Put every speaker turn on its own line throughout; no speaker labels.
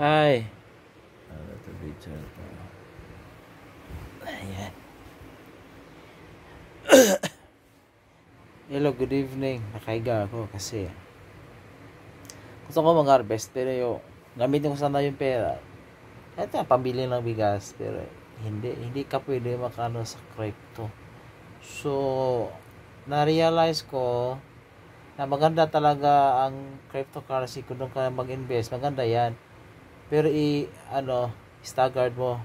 Hi. Ito video ito. Ayan. Hello, good evening. Nakahiga ako kasi gusto ko mag-harvest pero yung gamitin ko sana yung pera. Ito, pambili ng bigas pero hindi ka pwede makano sa crypto. So, na-realize ko na maganda talaga ang cryptocurrency kung doon ka mag-invest. Maganda yan. Pero staggered mo.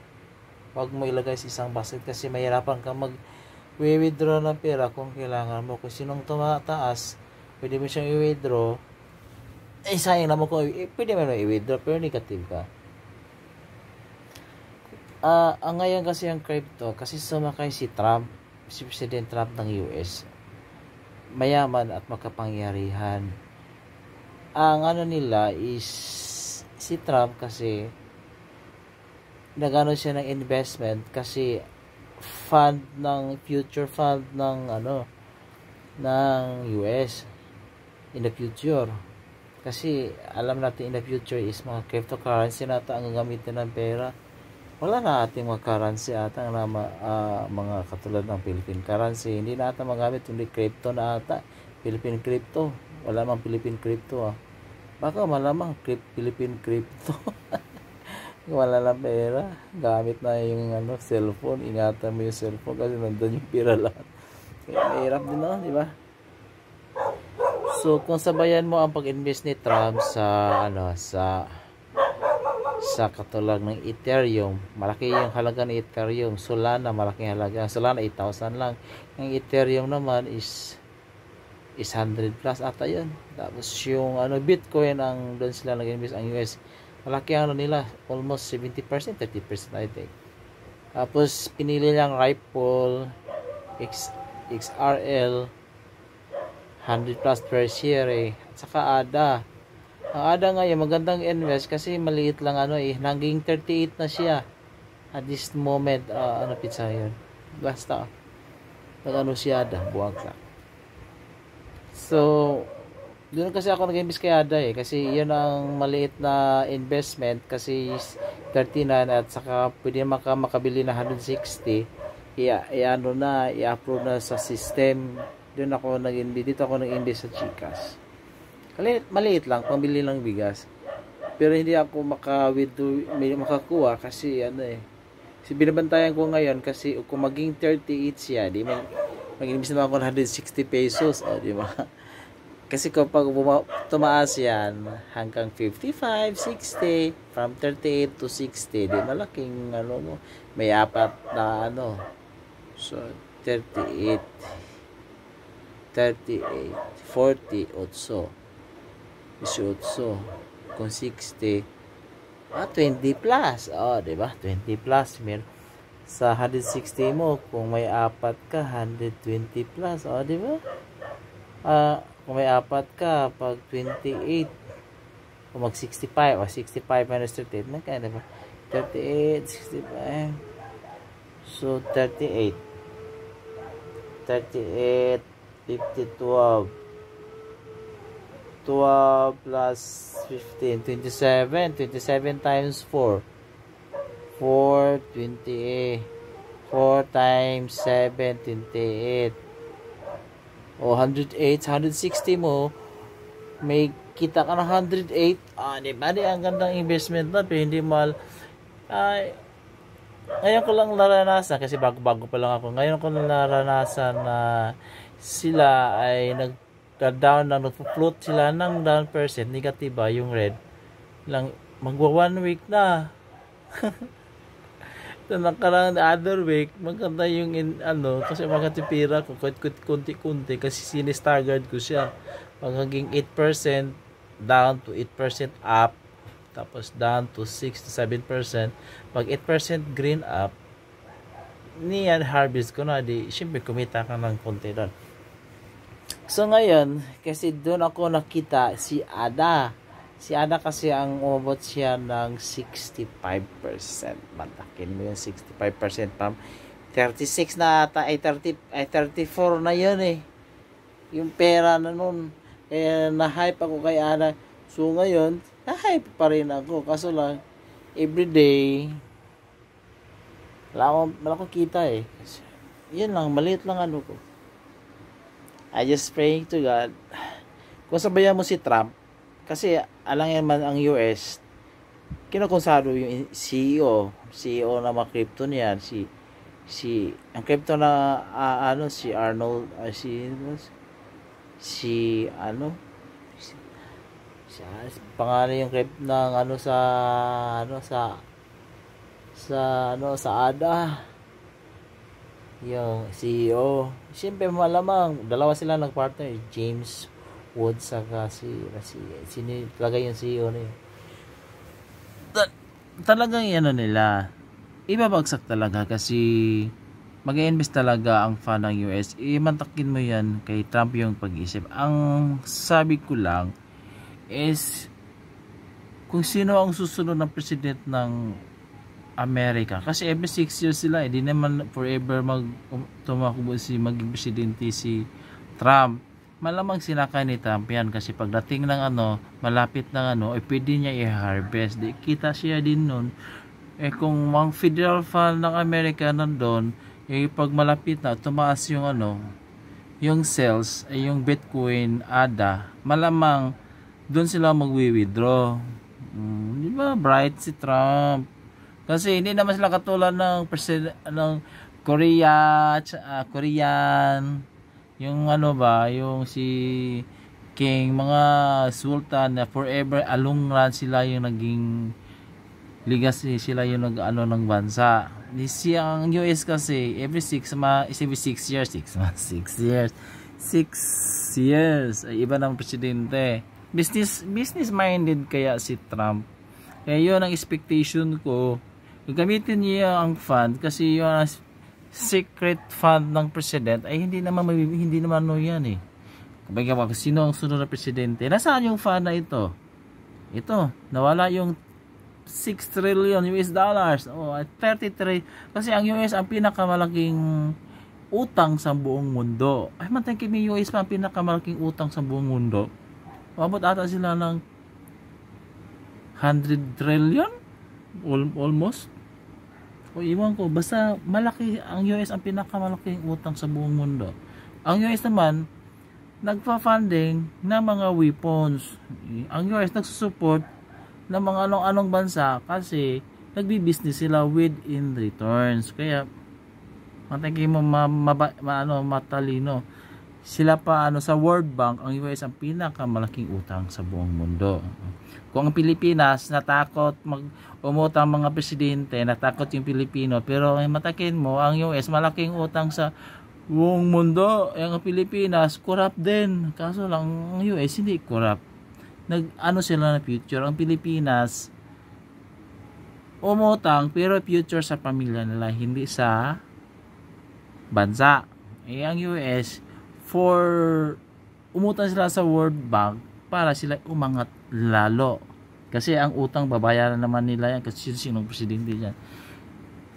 Huwag mo ilagay sa isang basket kasi mahirapan ka mag-withdraw ng pera kung kailangan mo. Kung sinong tumataas, pwede mo siyang i-withdraw. Sayang naman kung pwede mo i-withdraw pero negative ka. Ang ngayon kasi ang crypto, kasi sumakay si Trump, si President Trump ng US. Mayaman at makapangyarihan. Ang nila is si Trump kasi nagano siya ng investment kasi future fund ng US in the future. Kasi alam natin in the future is mga cryptocurrency na ang gagamitin ng pera. Wala na ating mga currency ata na mga katulad ng Philippine currency. Hindi na ata magamit yung crypto na ata. Philippine crypto. Wala mang Philippine crypto Baka malamang Philippine crypto. Wala lang pera. Gamit na yung cellphone. Ingatan mo yung cellphone kasi nandun yung pera lahat. Kaya mahirap din di ba? So, kung sabayan mo ang pag-invest ni Trump sa katulad ng Ethereum, malaki yung halaga ng Ethereum. Solana, malaking halaga. Solana 8,000 lang. Yung Ethereum naman is 100 plus ata yun. Tapos yung Bitcoin ang doon sila nag-invest ang US. Malaki nila, almost 70%, 30% I think. Tapos pinili lang Ripple, XRL 100 plus per share At saka ADA. Ang ADA ngayon magandang invest kasi maliit lang naging 38 na siya at this moment. Pizza yun basta siya ADA buwag lang. So doon kasi ako nag-invest kay ADA kasi yun ang maliit na investment kasi 39 at saka pwede makabili na 160 i-approve na sa system. Doon ako dito ako nag-invest sa Gcash. Maliit lang, pambili lang bigas. Pero hindi ako makakuha kasi binabantayan ko ngayon kasi kung maging 38 siya, mag-invest naman ako ng 160 pesos, di ba? Kasi kapag tumaas yan hanggang 55, 60, from 38 to 60, di malaking may apat na So 38, 40, 18, kung 60, 20 plus. Di ba? 20 plus. Sa 160 mo, kung may apat ka, 120 plus. Di ba? Kung may apat ka, pag 28, kung mag 65, 65 minus 38, magkano ba? 38, 65. So, 38, 50, 12 plus 15, 27 times 4, 28, 4 times 7, 28, 108, 160 mo, may kita ka ng 108, diba? Ang gandang investment na, pero hindi mahal. Ngayon ko lang naranasan, kasi bago pa lang ako, ngayon ko lang naranasan na sila ay nag-down lang, nag-float sila ng down percent, negative yung red, lang, magwa 1 week na. Ito nakarang other week, maganda yung kasi makatipira ko, kunti-kunti, kasi sinistaggered ko siya. Magiging 8%, down to 8% up, tapos down to 6 to 7%. Pag 8% green up, niyan harvest ko na, syempre kumita ka ng konti doon. So ngayon, kasi doon ako nakita si ADA. Si ADA kasi ang umabot siya ng 65%. Matakin mo yung 65% pam. 36 na ata, 34 na yun yung pera na nun. Na-hype ako kay ADA. So ngayon, hype pa rin ako. Kaso lang, everyday, wala akong kita eh. Yun lang, maliit lang ano ko. I just praying to God. Kung sabayan mo si Trump, kasi alang yan man ang US, kinakonsado yung CEO na mga crypto niyan, ang crypto na si Arnold, pangalan yung crypto ng sa ADA, yung CEO. Siyempre malamang dalawa sila nagpartner, James Wood saka sino talaga yung CEO na yun. Talagang ano nila, ibabagsak talaga kasi mag-i-invest talaga ang fan ng US. Imantakin mo yan kay Trump yung pag-isip. Ang sabi ko lang is kung sino ang susunod ng president ng Amerika, kasi every 6 years sila, hindi naman forever tumakbo maging presidente si Trump. Malamang sinakay ni Trump yan kasi pagdating ng malapit ng pwede niya i-harvest. Di kita siya din nun. Kung mga federal fund ng Amerika nandun, pag malapit na tumaas yung yung sales, yung Bitcoin, ADA, malamang doon sila magwi-withdraw. Di ba bright si Trump? Kasi hindi naman sila katulad ng Korean, yung yung si King, mga sultan na forever along run sila yung naging legacy, sila yung ng bansa. Ang US kasi every 6 years ay iba ng presidente. Business minded kaya si Trump. Kaya yun ang expectation ko. Gamitin niya ang fund kasi yung secret fund ng president ay hindi naman yan eh. Kumbaga, sino ang sunod na presidente? Nasaan yung fund na ito? Ito, nawala yung 6 trillion US dollars. 33. Kasi ang US ang pinakamalaking utang sa buong mundo. Ay, matangkip yung US pa ang pinakamalaking utang sa buong mundo. Mabot ata sila ng 100 trillion? Almost. Iwan ko, basta malaki ang US ang pinakamalaking utang sa buong mundo. Ang US naman nagpa-funding ng mga weapons. Ang US nagsusupport ng mga anong bansa kasi nagbi-business sila within returns. Kaya matagi mo matalino. Sila pa sa World Bank, ang US ang pinakamalaking utang sa buong mundo. Kung ang Pilipinas natakot umutang mga presidente, natakot yung Pilipino, pero matakin mo ang US malaking utang sa buong mundo. Ang Pilipinas corrupt din. Kaso lang ang US hindi corrupt. Sila na future. Ang Pilipinas umutang pero future sa pamilya nila, hindi sa bansa. Ang US umutang sila sa World Bank para sila umangat lalo. Kasi ang utang babayaran naman nila yan kasi sinong presidente dyan.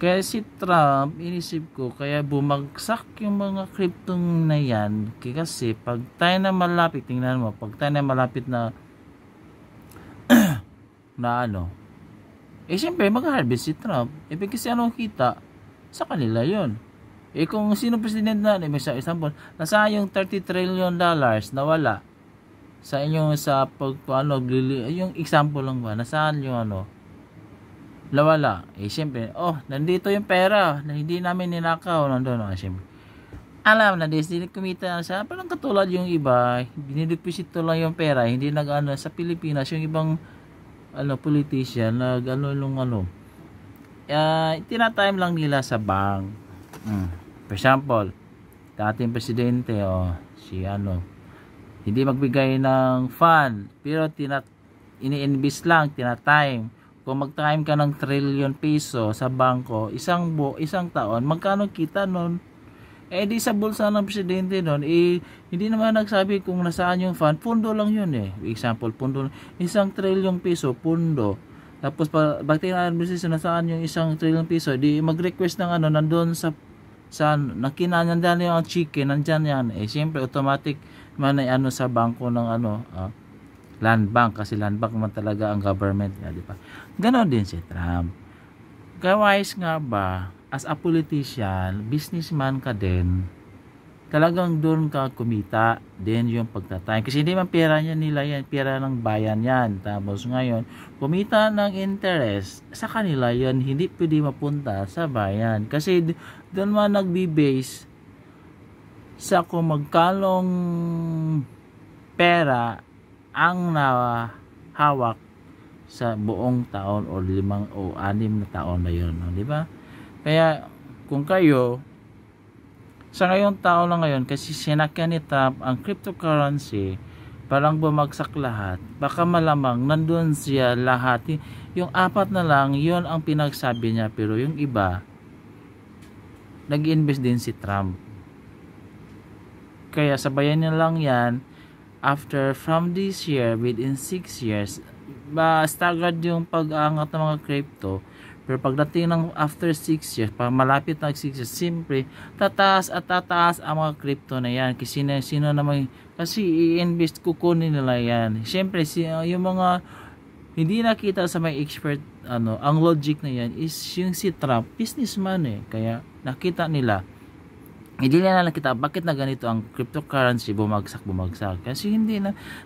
Kaya si Trump, inisip ko, kaya bumagsak yung mga crypto na yan. Kasi pag tayo na malapit, tingnan mo, pag tayo na malapit na siyempre mag-harvest si Trump. Kasi anong kita? Sa kanila yon. Kung sino presidente na, may example, nasaan yung 30 trillion dollars na wala sa inyo sa yung example lang ba, nasaan yung nawala? Siyempre, nandito yung pera na hindi namin ninakaw, nandun, siyempre. Alam na, hindi kumita na siya, parang katulad yung iba, binideposito lang yung pera, hindi sa Pilipinas, yung ibang, politician, tinatime lang nila sa bank. For example, dating presidente, si hindi magbigay ng fund, pero ini-invest lang, tinatime. Kung mag-time ka ng trillion piso sa bangko, isang taon, magkano kita nun? Di sa bulsa ng presidente nun, hindi naman nagsabi kung nasaan yung fund, pundo lang yun Example, pundo, 1 trillion piso, pundo. Tapos, pag tingnan nasaan yung 1 trillion piso, di mag-request ng nandun sa nakinanyan yung chicken, nandyan yan. Siyempre, automatic man sa bangko ng land bank, kasi land bank man talaga ang government nga, di ba? Ganon din si Trump. Kawais nga ba, as a politician, businessman ka din, talagang doon ka kumita din yung pagtatay. Kasi hindi man pera niya nila yan, pera ng bayan yan. Tapos ngayon, kumita ng interest sa kanila yan, hindi pwede mapunta sa bayan. Kasi doon man nagbi-base sa kung magkalong pera ang nahawak sa buong taon o 5 o 6 na taon na yun, di ba? Kaya kung kayo sa ngayong taon lang ngayon, kasi sinakyan ni Trump ang cryptocurrency, parang bumagsak lahat, baka malamang nandun siya lahat, yung 4 na lang yun ang pinagsabi niya, pero yung iba nag-invest din si Trump. Kaya sabayan niya lang yan. After from this year, within 6 years, staggered yung pag-aangat ng mga crypto. Pero pagdating ng after 6 years, pag malapit na 6 years, simpre tataas at tataas ang mga crypto na yan. Kasi sino naman, kasi i-invest, kukunin nila yan. Siyempre yung mga hindi nakita sa may expert, ang logic na yan is yung si Trump, businessman kaya nakita nila, hindi nila nakita bakit na ganito ang cryptocurrency bumagsak. Kasi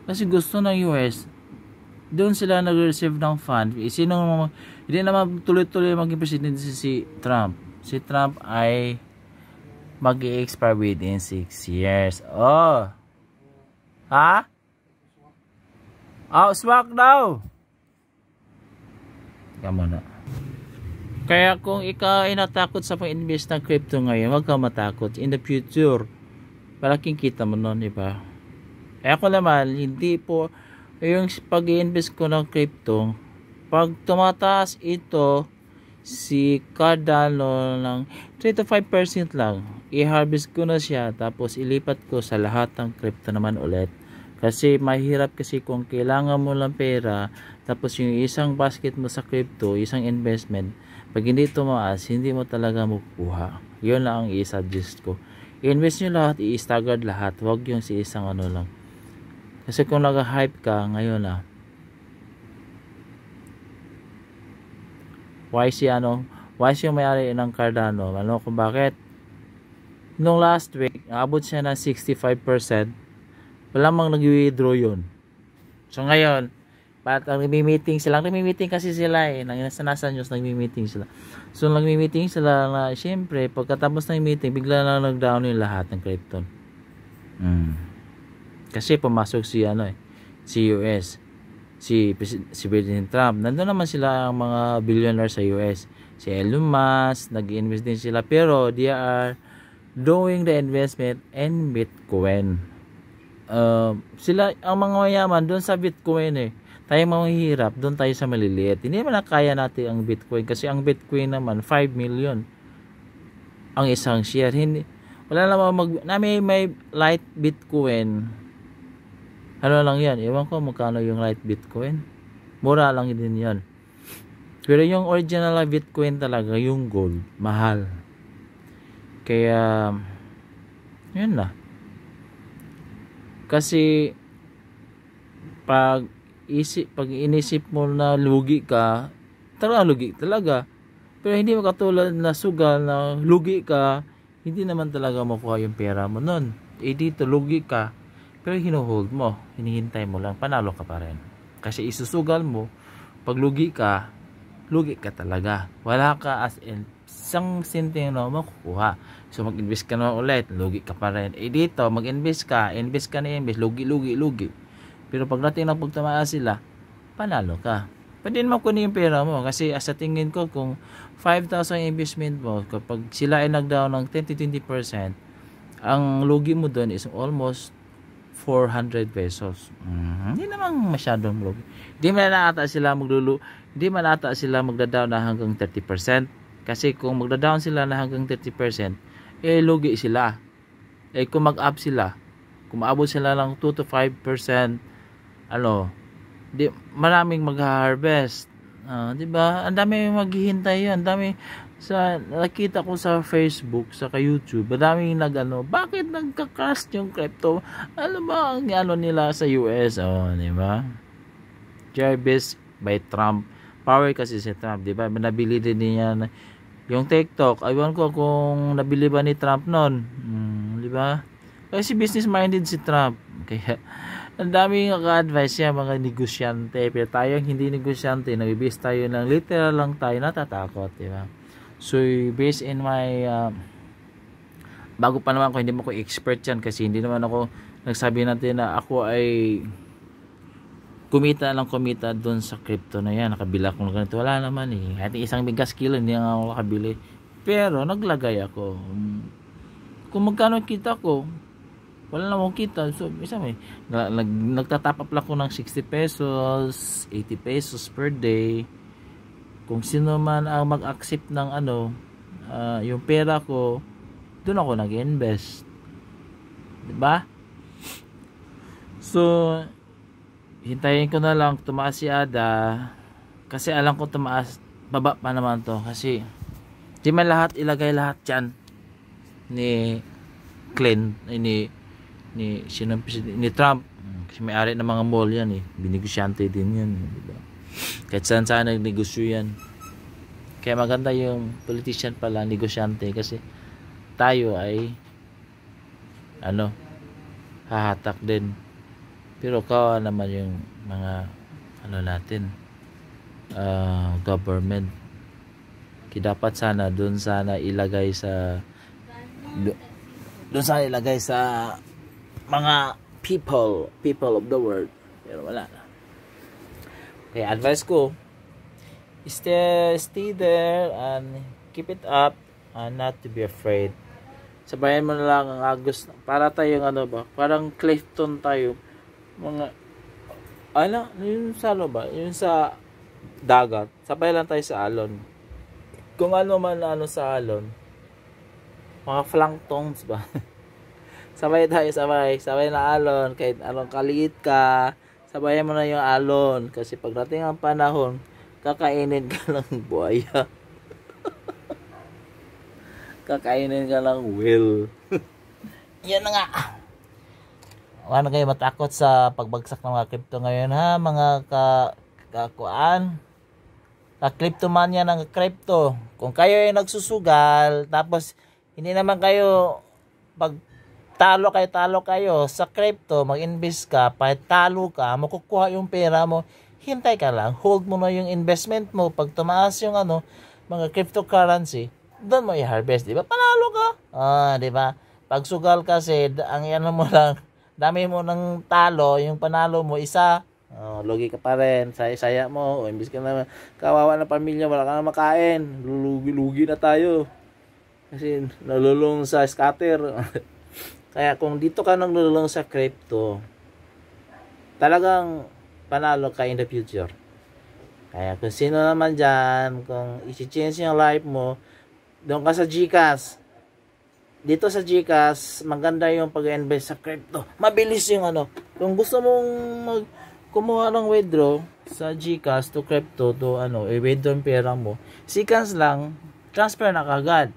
kasi gusto ng US, doon sila nag-receive ng fund. Hindi naman tuloy-tuloy maging presidente si Trump. Si Trump ay mag-i-expire within 6 years. Oh. Ha? Oh, swak daw. Kamo na. Kaya kung ikaw ay natakot sa pag-invest ng crypto ngayon, huwag kang matakot. In the future, malaking kita mo nun, diba? Ako naman, hindi po, yung pag-i-invest ko ng crypto, pag tumataas ito, si Cardano ng 3 to 5% lang, i-harvest ko na siya, tapos ilipat ko sa lahat ng crypto naman ulit. Kasi mahirap kasi kung kailangan mo lang pera, tapos yung isang basket mo sa crypto, isang investment, pag hindi tumaas, hindi mo talaga makukuha. Yun lang ang i-suggest ko. I-invest nyo lahat, i-staggered lahat. Huwag yung si isang lang. Kasi kung nag-hype ka, ngayon wise yung may-ari ng Cardano. Kung bakit? Nung last week, abot siya ng 65%. Wala mang nag-withdraw yun. So ngayon, nagmi-meeting kasi sila nasa news, nagmi-meeting sila. So nagmi-meeting sila na syempre pagkatapos ng meeting bigla lang nag-down yung lahat ng crypto. Kasi pumasok si US, si President Trump. Nandoon naman sila ang mga billionaire sa US. Si Elon Musk, nag-invest din sila, pero they are doing the investment in Bitcoin. Sila ang mga mayaman doon sa Bitcoin tayo mahihirap doon tayo sa maliliit. Hindi naman kaya natin ang Bitcoin kasi ang Bitcoin naman 5 million ang isang share. Wala naman may light Bitcoin. Ano lang yan? Ewan ko magkano yung light Bitcoin. Mura lang din yan. Pero yung original Bitcoin talaga, yung gold, mahal. Kaya yun na. Kasi pag inisip mo na lugi ka, lugi talaga. Pero hindi makatulad na sugal na lugi ka, hindi naman talaga makuha yung pera mo nun. Dito lugi ka, pero hinuhold mo, hinihintay mo lang, panalo ka pa rin. Kasi isusugal mo, pag lugi ka talaga. Wala ka as in isang sentimo na makukuha. So mag-invest ka na ulit, lugi ka pa rin. Dito mag-invest ka na lugi. Pero pagdating ng pagtamaan sila, panalo ka. Pwede naman kunin yung pera mo. Kasi sa tingin ko, kung 5,000 investment mo, kapag sila ay nag-down ng 10-20%, ang lugi mo doon is almost 400 pesos. Hindi naman masyadong lugi. Hindi man ata sila magda-down na hanggang 30%. Kasi kung magda-down sila na hanggang 30%, lugi sila. Kung mag-up sila, kung maabot sila lang 2 to 5%, maraming mag-harvest. Di ba? Ang dami maghihintay yan. Ang dami nakita ko sa Facebook, sa YouTube, madaming bakit nagka-crash yung crypto? Ano ba ang nila sa US? Di ba? Jarvis by Trump. Power kasi si Trump, di ba? Nabili din niya yung TikTok. Aywan ko kung nabili ba ni Trump noon. Di ba? Kasi business minded si Trump. Kaya ang daming naka-advise siya mga negosyante. Pero tayong hindi negosyante, nag-base tayo ng literal lang tayo, natatakot, di ba? So based in my bago pa naman ako, hindi mo ko expert yan kasi hindi naman ako nagsabi natin na ako ay kumita doon sa crypto na yan, nakabila ko ng ganito, wala naman eh, kahit isang bigas kilo hindi nga ako nakabili, pero naglagay ako. Kung magkano kita ko, wala na akong kita, so isa may nagtatap up lang ko ng 60 pesos 80 pesos per day. Kung sino man ang mag-accept ng yung pera ko, doon ako nag-invest, diba? So hintayin ko na lang tumaas si Ada, kasi alam ko tumaas, baba pa naman to, kasi di man lahat ilagay lahat yan ni ni Trump, kasi may-ari ng mga mall yan eh, binigosyante din yan, diba? Kahit saan nagnegosyo yan. Kaya maganda yung politician pala, negosyante, kasi tayo ay hahatak din. Pero kawa naman yung mga natin, government. Kaya dapat sana doon ilagay sa mga people of the world. Pero wala na. Kaya advice ko, stay there and keep it up and not to be afraid. Sabayan mo na lang ang agos, para tayong parang Clifton tayo, mga yung sa yung sa dagat, sabay lang tayo sa alon. Kung man sa alon, mga planktons ba. sabay na alon, kahit anong kaliit ka, sabayan mo na yung alon, kasi pagdating ang panahon, kakainin ka ng buhaya. Kakainin ka ng whale. Yan na nga. Huwag na kayo matakot sa pagbagsak ng mga crypto ngayon, ha, mga ka-cryptomania ng crypto. Kung kayo ay nagsusugal, tapos hindi naman kayo, pag talo kayo sa crypto, mag-invest ka, pag talo ka, makukuha yung pera mo, hintay ka lang, hold mo na yung investment mo. Pag tumaas yung mga cryptocurrency, doon mo i-harvest, di ba? Panalo ka. Di ba? Pag sugal kasi, ang mo lang, dami mo ng talo, yung panalo mo isa, lugi ka pa rin, saya mo, imbis ka na kawawa ng pamilya, wala ka na makain, lugi na tayo. Kasi nalulung sa scatter. Kaya kung dito ka nang nalulung sa crypto, talagang panalo ka in the future. Kaya kung sino naman dyan, kung i-change yung life mo, doon ka sa GCash. Dito sa GCash, maganda yung pag-invest sa crypto. Mabilis yung Kung gusto mong kumuha ng withdraw sa GCash to crypto, to i-withdraw yung pera mo, seconds lang, transfer na kagad.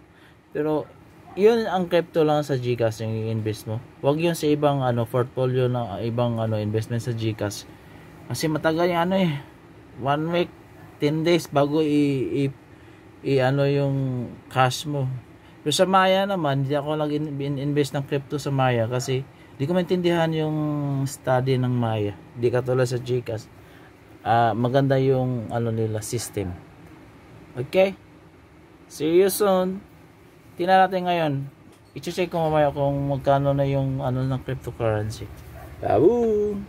Pero, yun ang crypto lang sa GCash yung i-invest mo. Huwag yun sa ibang portfolio na ibang investment sa GCash. Kasi matagal yung 1 week, 10 days bago yung cash mo. Pero sa Maya naman, hindi ako nag-invest ng crypto sa Maya kasi hindi ko maintindihan yung study ng Maya. Hindi katulad sa GCash. Maganda yung nila system. Okay? See you soon. Tingnan natin ngayon. I-check ko mamaya kung magkano na yung ng cryptocurrency. Baboon!